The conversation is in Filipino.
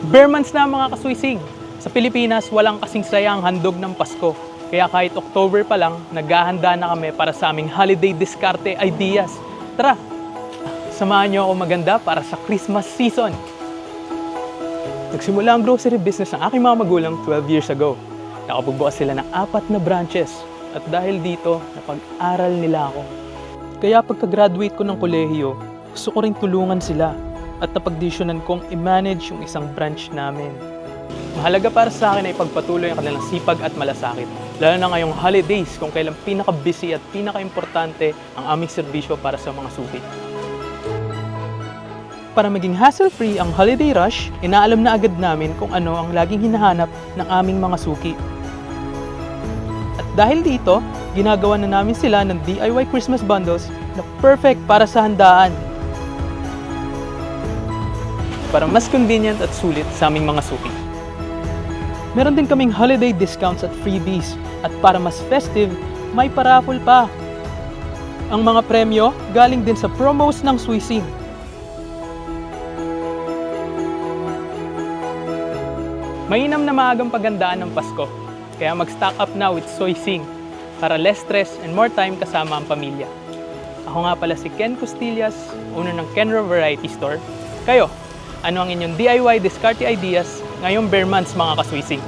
Bare months na mga kaswising. Sa Pilipinas, walang kasing saya ang handog ng Pasko. Kaya kahit October pa lang, naghahanda na kami para sa aming holiday diskarte ideas. Tara, samahan niyo ako maganda para sa Christmas season. Nagsimula ang grocery business ng aking mga magulang 12 years ago. Nakapagbukas sila ng 4 na branches. At dahil dito, napag-aral nila ako. Kaya pagka-graduate ko ng kolehiyo, gusto ko rin tulungan sila at napagdesisyonan kong i-manage yung isang branch namin. Mahalaga para sa akin ay pagpatuloy ang kanilang sipag at malasakit. Lalo na ngayong holidays kung kailan pinaka-busy at pinaka-importante ang aming serbisyo para sa mga suki. Para maging hassle-free ang holiday rush, inaalam na agad namin kung ano ang laging hinahanap ng aming mga suki. At dahil dito, ginagawa na namin sila ng DIY Christmas bundles na perfect para sa handaan. Para mas convenient at sulit sa aming mga suki. Meron din kaming holiday discounts at freebies at para mas festive, may paraffle pa. Ang mga premyo galing din sa promos ng Swising. Mainam na maagang paghandaan ng Pasko, kaya mag-stock up na with Swising para less stress and more time kasama ang pamilya. Ako nga pala si Ken Costillas, owner ng Kenro Variety Store. Kayo, ano ang inyong DIY discarte ideas ngayong bare months mga kaswising?